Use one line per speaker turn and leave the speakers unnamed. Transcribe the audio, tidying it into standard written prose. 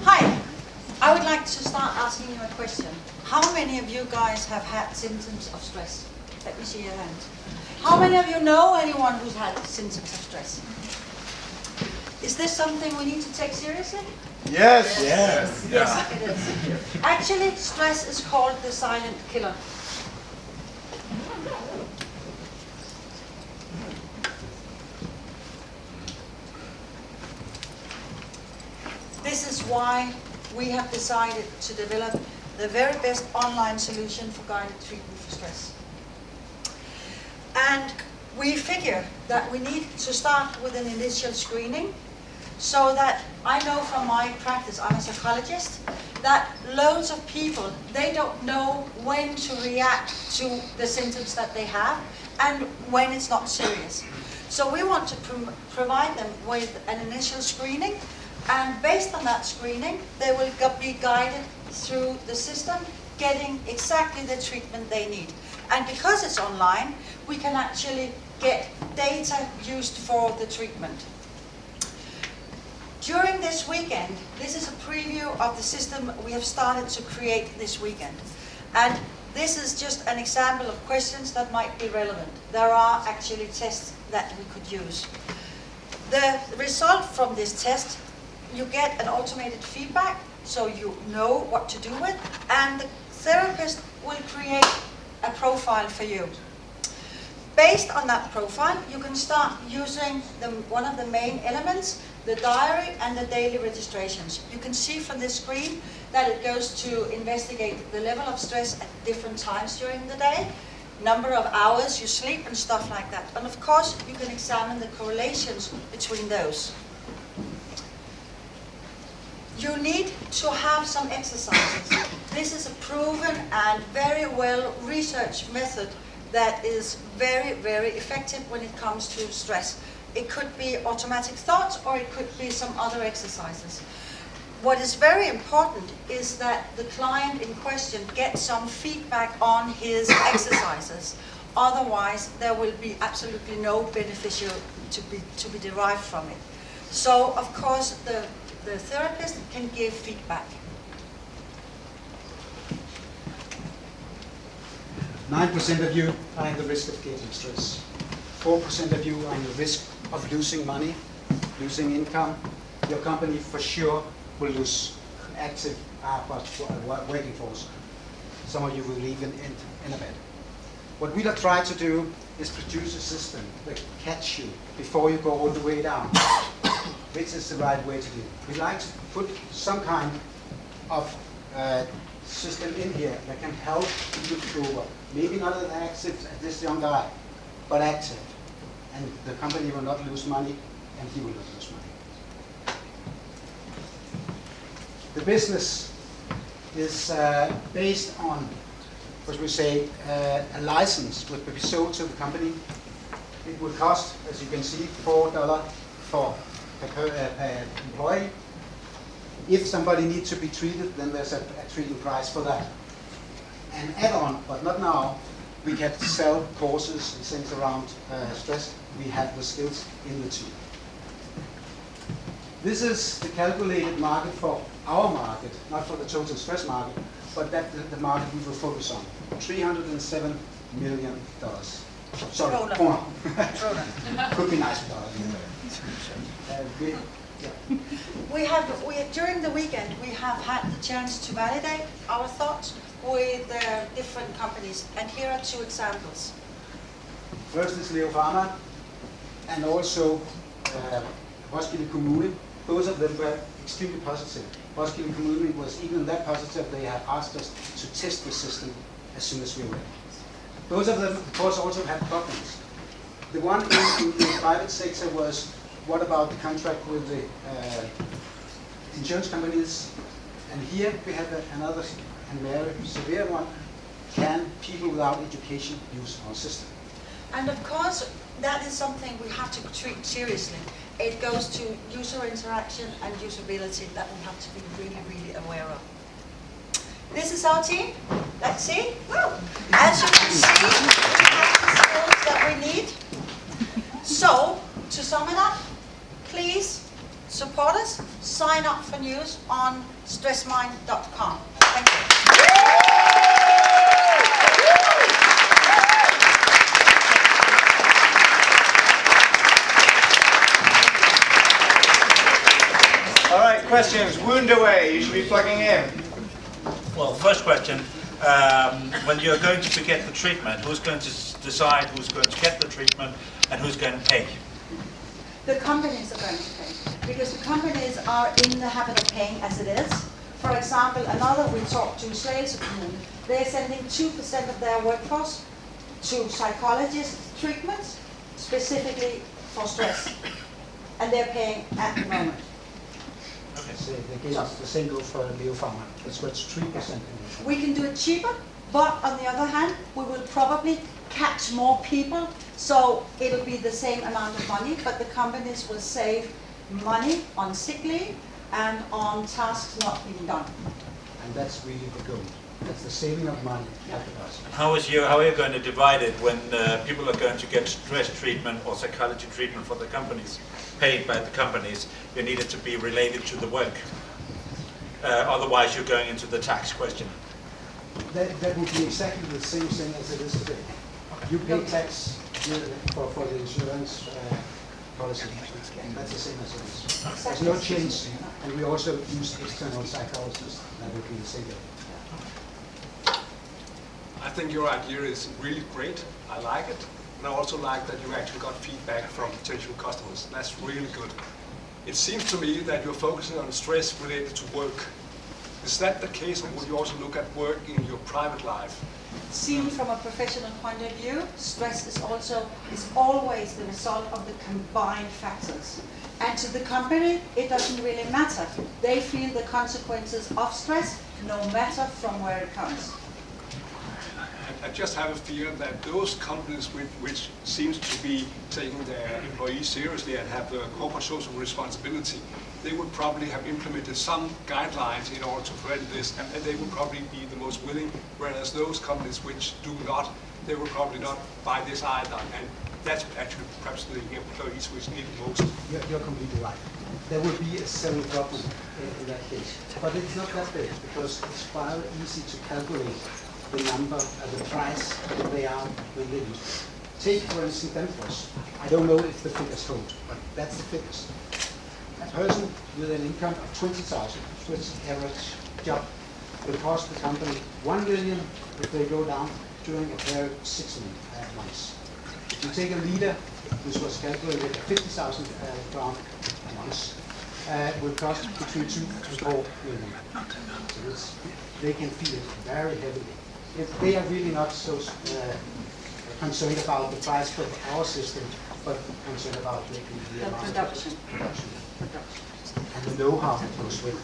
Hi, I would like to start asking you a question. How many of you guys have had symptoms of stress? Let me see your hand. How many of you know anyone who's had symptoms of stress? Is this something we need to take seriously?
Yes.
Yes.
Yes, it is. Actually, stress is called the silent killer. This is why we have decided to develop the very best online solution for guided treatment for stress. And we figure that we need to start with an initial screening, so that I know from my practice, I'm a psychologist, that loads of people, they don't know when to react to the symptoms that they have and when it's not serious. So we want to provide them with an initial screening, and based on that screening, they will be guided through the system, getting exactly the treatment they need. And because it's online, we can actually get data used for the treatment. During this weekend, this is a preview of the system we have started to create this weekend. And this is just an example of questions that might be relevant. There are actually tests that we could use. The result from this test, you get an automated feedback, so you know what to do with, and the therapist will create a profile for you. Based on that profile, you can start using one of the main elements, the diary and the daily registrations. You can see from this screen that it goes to investigate the level of stress at different times during the day, number of hours you sleep and stuff like that. And of course, you can examine the correlations between those. You need to have some exercises. This is a proven and very well researched method that is very, very effective when it comes to stress. It could be automatic thoughts, or it could be some other exercises. What is very important is that the client in question gets some feedback on his exercises. Otherwise, there will be absolutely no beneficial to be derived from it. So, of course, the therapist can give feedback.
9% of you are in the risk of getting stress. 4% of you are in the risk of losing money, losing income. Your company for sure will lose active working force. Some of you will leave in a bed. What we try to do is produce a system that catch you before you go all the way down, which is the right way to do it. We like to put some kind of system in here that can help you to go over. Maybe not as active as this young guy, but active. And the company will not lose money, and he will not lose money. The business is based on, what we say, a license would be sold to the company. It would cost, as you can see, $4 per employee. If somebody needs to be treated, then there's a treating price for that. An add-on, but not now, we can sell courses and things around stress. We have the skills in the team. This is the calculated market for our market, not for the total stress market, but that's the market we will focus on. $307 million. Sorry, krona. Could be nice with
During the weekend, we have had the chance to validate our thoughts with different companies, and here are two examples.
First is Leo Pharma, and also Roskilde Kommune. Both of them were extremely positive. Roskilde Kommune was even that positive, they had asked us to test the system as soon as we were ready. Both of them, of course, also had problems. The one in the private sector was, what about the contract with the insurance companies? And here we have another and very severe one. Can people without education use our system?
And of course, that is something we have to treat seriously. It goes to user interaction and usability that we have to be really, really aware of. This is our team. Let's see. As you can see, we have the skills that we need. So, to sum it up, please support us, sign up for news on stressmind.com. Thank you.
All right, questions. Wound away. You should be plugging in.
Well, first question, when you're going to get the treatment, who's going to decide who's going to get the treatment and who's going to pay?
The companies are going to pay, because the companies are in the habit of paying as it is. For example, another we talked to, Slagelse Kommune, they're sending 2% of their workforce to psychologist treatments, specifically for stress. And they're paying at the moment.
So the same goes for Leo Pharma. It's what's 3%.
We can do it cheaper, but on the other hand, we will probably catch more people, so it'll be the same amount of money, but the companies will save money on sick leave and on tasks not being done.
And that's really the goal. That's the saving of money at the cost.
How are you going to divide it when people are going to get stress treatment or psychology treatment for the companies, paid by the companies? You need it to be related to the work. Otherwise, you're going into the tax question.
That would be exactly the same thing as it is today. You pay tax for the insurance policy, and that's the same as it is. There's no change, and we also use external psychologists. That would be the same.
I think your idea is really great. I like it. And I also like that you actually got feedback from potential customers. That's really good. It seems to me that you're focusing on stress related to work. Is that the case, or would you also look at work in your private life?
Seen from a professional point of view, stress is always the result of the combined factors. And to the company, it doesn't really matter. They feel the consequences of stress no matter from where it comes.
I just have a fear that those companies which seems to be taking their employees seriously and have the corporate social responsibility, they would probably have implemented some guidelines in order to prevent this, and they would probably be the most willing, whereas those companies which do not, they will probably not buy this either, and that's actually perhaps the employees which need it most.
You're completely right. There will be a selling problem in that case. But it's not that big, because it's quite easy to calculate the number and the price that they are when they use. Take, for instance, Danfoss. I don't know if the figures hold, but that's the figures. A person with an income of 20,000, which is the average job, will cost the company 1 million if they go down during a period of 6 months. If you take a leader, which was calculated at 50,000 crown a month, will cost between 2 to 4 million. So they can feel it very heavily. If they are really not so concerned about the price for our system, but concerned about the amount
production.
of production and the know-how that goes with it.